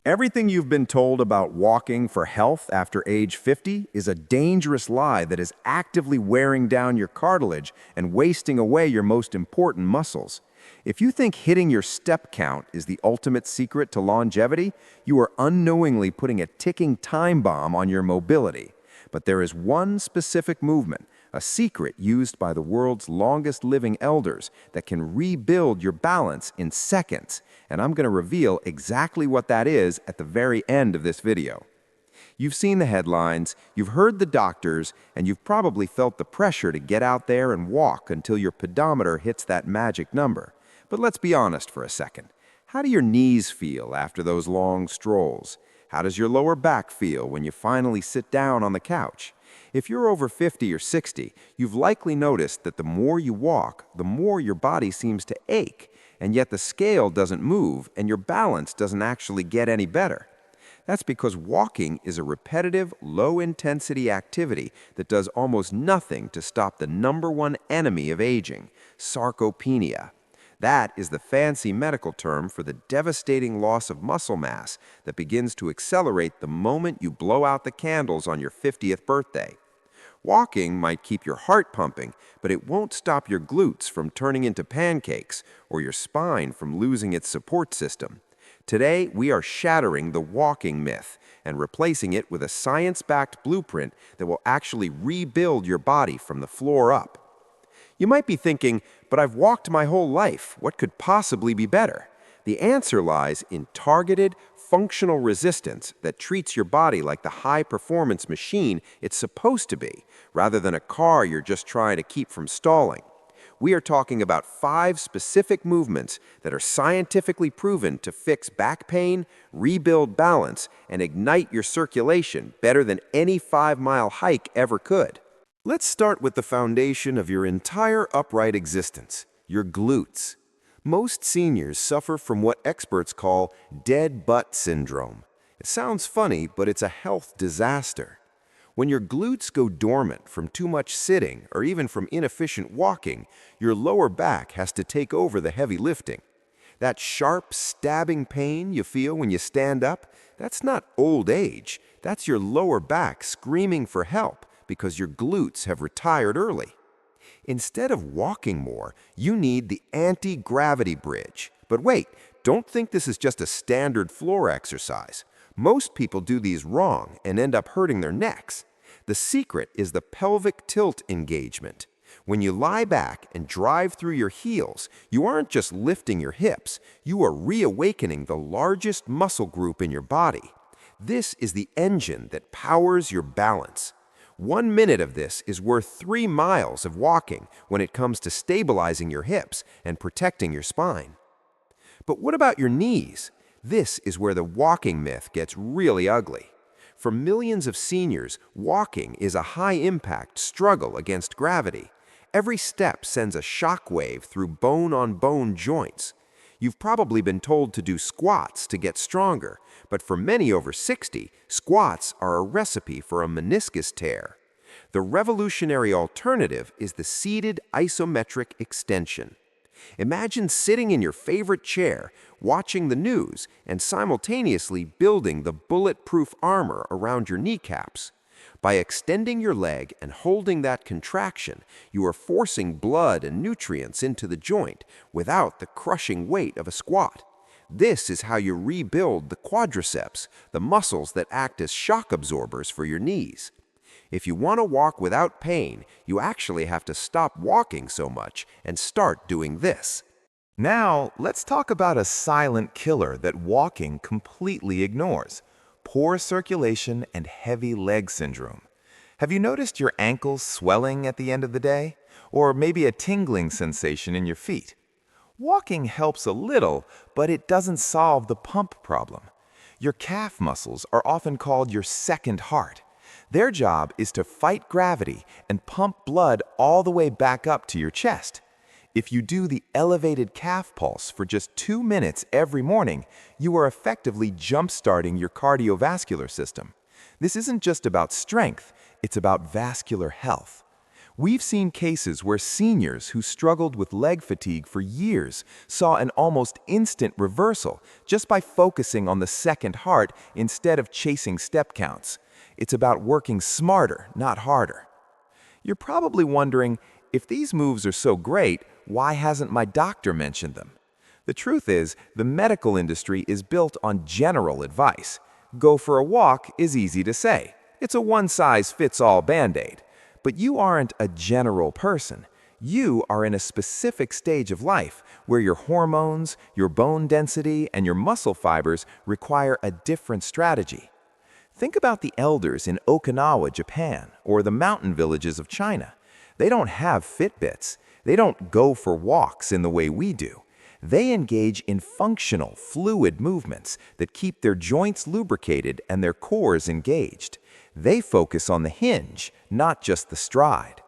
Everything you've been told about walking for health after age 50 is a dangerous lie that is actively wearing down your cartilage and wasting away your most important muscles. If you think hitting your step count is the ultimate secret to longevity, you are unknowingly putting a ticking time bomb on your mobility. But there is one specific movement, a secret used by the world's longest living elders that can rebuild your balance in seconds. And I'm going to reveal exactly what that is at the very end of this video. You've seen the headlines, you've heard the doctors, and you've probably felt the pressure to get out there and walk until your pedometer hits that magic number. But let's be honest for a second. How do your knees feel after those long strolls? How does your lower back feel when you finally sit down on the couch? If you're over 50 or 60, you've likely noticed that the more you walk, the more your body seems to ache, and yet the scale doesn't move and your balance doesn't actually get any better. That's because walking is a repetitive, low-intensity activity that does almost nothing to stop the number one enemy of aging, sarcopenia. That is the fancy medical term for the devastating loss of muscle mass that begins to accelerate the moment you blow out the candles on your 50th birthday. Walking might keep your heart pumping, but it won't stop your glutes from turning into pancakes or your spine from losing its support system. Today, we are shattering the walking myth and replacing it with a science-backed blueprint that will actually rebuild your body from the floor up. You might be thinking, but I've walked my whole life. What could possibly be better? The answer lies in targeted, functional resistance that treats your body like the high-performance machine it's supposed to be, rather than a car you're just trying to keep from stalling. We are talking about 5 specific movements that are scientifically proven to fix back pain, rebuild balance, and ignite your circulation better than any 5-mile hike ever could. Let's start with the foundation of your entire upright existence, your glutes. Most seniors suffer from what experts call dead butt syndrome. It sounds funny, but it's a health disaster. When your glutes go dormant from too much sitting or even from inefficient walking, your lower back has to take over the heavy lifting. That sharp, stabbing pain you feel when you stand up, that's not old age. That's your lower back screaming for help because your glutes have retired early. Instead of walking more, you need the anti-gravity bridge. But wait, don't think this is just a standard floor exercise. Most people do these wrong and end up hurting their necks. The secret is the pelvic tilt engagement. When you lie back and drive through your heels, you aren't just lifting your hips, you are reawakening the largest muscle group in your body. This is the engine that powers your balance. 1 minute of this is worth 3 miles of walking when it comes to stabilizing your hips and protecting your spine. But what about your knees? This is where the walking myth gets really ugly. For millions of seniors, walking is a high-impact struggle against gravity. Every step sends a shock wave through bone-on-bone joints. You've probably been told to do squats to get stronger, but for many over 60, squats are a recipe for a meniscus tear. The revolutionary alternative is the seated isometric extension. Imagine sitting in your favorite chair, watching the news, and simultaneously building the bulletproof armor around your kneecaps. By extending your leg and holding that contraction, you are forcing blood and nutrients into the joint without the crushing weight of a squat. This is how you rebuild the quadriceps, the muscles that act as shock absorbers for your knees. If you want to walk without pain, you actually have to stop walking so much and start doing this. Now, let's talk about a silent killer that walking completely ignores: poor circulation and heavy leg syndrome. Have you noticed your ankles swelling at the end of the day? Or maybe a tingling sensation in your feet? Walking helps a little, but it doesn't solve the pump problem. Your calf muscles are often called your second heart. Their job is to fight gravity and pump blood all the way back up to your chest. If you do the elevated calf pulse for just 2 minutes every morning, you are effectively jump-starting your cardiovascular system. This isn't just about strength, it's about vascular health. We've seen cases where seniors who struggled with leg fatigue for years saw an almost instant reversal just by focusing on the second heart instead of chasing step counts. It's about working smarter, not harder. You're probably wondering, if these moves are so great, why hasn't my doctor mentioned them? The truth is, the medical industry is built on general advice. Go for a walk is easy to say. It's a one-size-fits-all Band-Aid. But you aren't a general person. You are in a specific stage of life where your hormones, your bone density, and your muscle fibers require a different strategy. Think about the elders in Okinawa, Japan, or the mountain villages of China. They don't have Fitbits. They don't go for walks in the way we do. They engage in functional, fluid movements that keep their joints lubricated and their cores engaged. They focus on the hinge, not just the stride.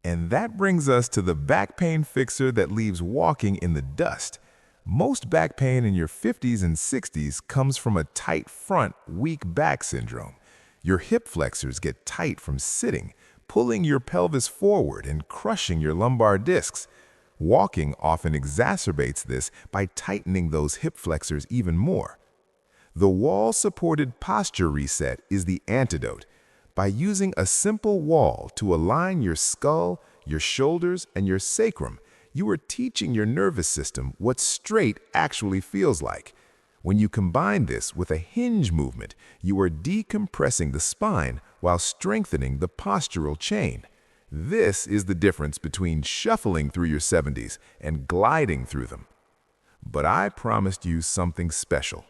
And that brings us to the back pain fixer that leaves walking in the dust. Most back pain in your 50s and 60s comes from a tight front, weak back syndrome. Your hip flexors get tight from sitting, pulling your pelvis forward and crushing your lumbar discs. Walking often exacerbates this by tightening those hip flexors even more. The wall-supported posture reset is the antidote. By using a simple wall to align your skull, your shoulders, and your sacrum, you are teaching your nervous system what straight actually feels like. When you combine this with a hinge movement, you are decompressing the spine while strengthening the postural chain. This is the difference between shuffling through your 70s and gliding through them. But I promised you something special.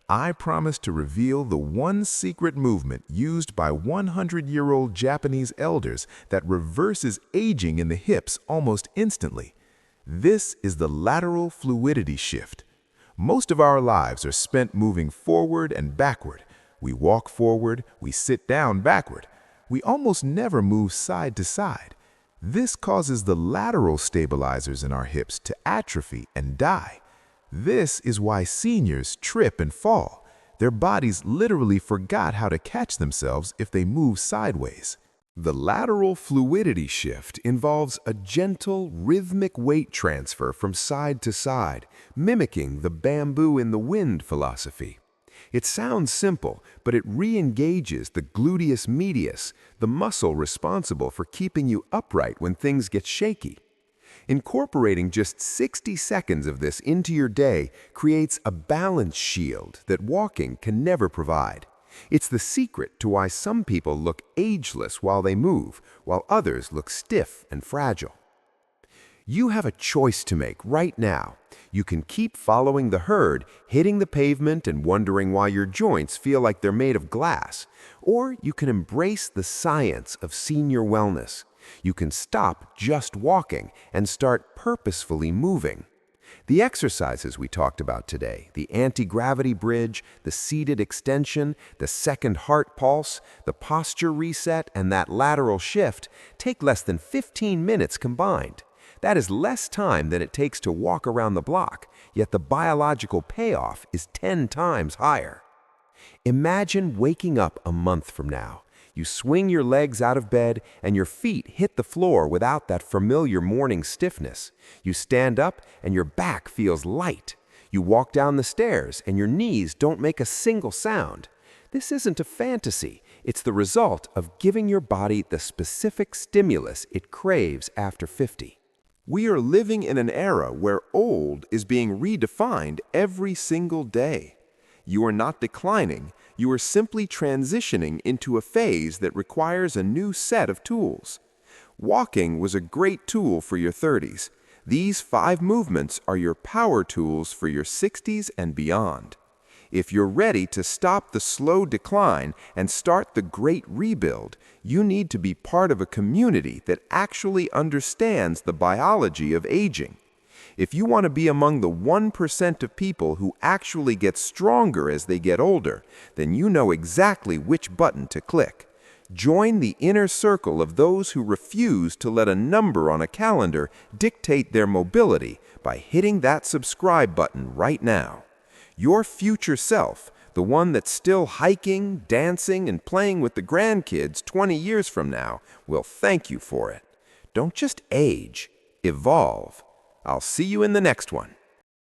I promised to reveal the one secret movement used by 100-year-old Japanese elders that reverses aging in the hips almost instantly. This is the lateral fluidity shift. Most of our lives are spent moving forward and backward. We walk forward, we sit down backward. We almost never move side to side. This causes the lateral stabilizers in our hips to atrophy and die. This is why seniors trip and fall. Their bodies literally forgot how to catch themselves if they move sideways. The lateral fluidity shift involves a gentle, rhythmic weight transfer from side to side, mimicking the bamboo in the wind philosophy. It sounds simple, but it re-engages the gluteus medius, the muscle responsible for keeping you upright when things get shaky. Incorporating just 60 seconds of this into your day creates a balance shield that walking can never provide. It's the secret to why some people look ageless while they move, while others look stiff and fragile. You have a choice to make right now. You can keep following the herd, hitting the pavement and wondering why your joints feel like they're made of glass. Or you can embrace the science of senior wellness. You can stop just walking and start purposefully moving. The exercises we talked about today, the anti-gravity bridge, the seated extension, the second heart pulse, the posture reset, and that lateral shift, take less than 15 minutes combined. That is less time than it takes to walk around the block, yet the biological payoff is 10 times higher. Imagine waking up a month from now. You swing your legs out of bed and your feet hit the floor without that familiar morning stiffness. You stand up and your back feels light. You walk down the stairs and your knees don't make a single sound. This isn't a fantasy. It's the result of giving your body the specific stimulus it craves after 50. We are living in an era where old is being redefined every single day. You are not declining, you are simply transitioning into a phase that requires a new set of tools. Walking was a great tool for your 30s. These 5 movements are your power tools for your 60s and beyond. If you're ready to stop the slow decline and start the great rebuild, you need to be part of a community that actually understands the biology of aging. If you want to be among the 1% of people who actually get stronger as they get older, then you know exactly which button to click. Join the inner circle of those who refuse to let a number on a calendar dictate their mobility by hitting that subscribe button right now. Your future self, the one that's still hiking, dancing, and playing with the grandkids 20 years from now, will thank you for it. Don't just age, evolve. I'll see you in the next one.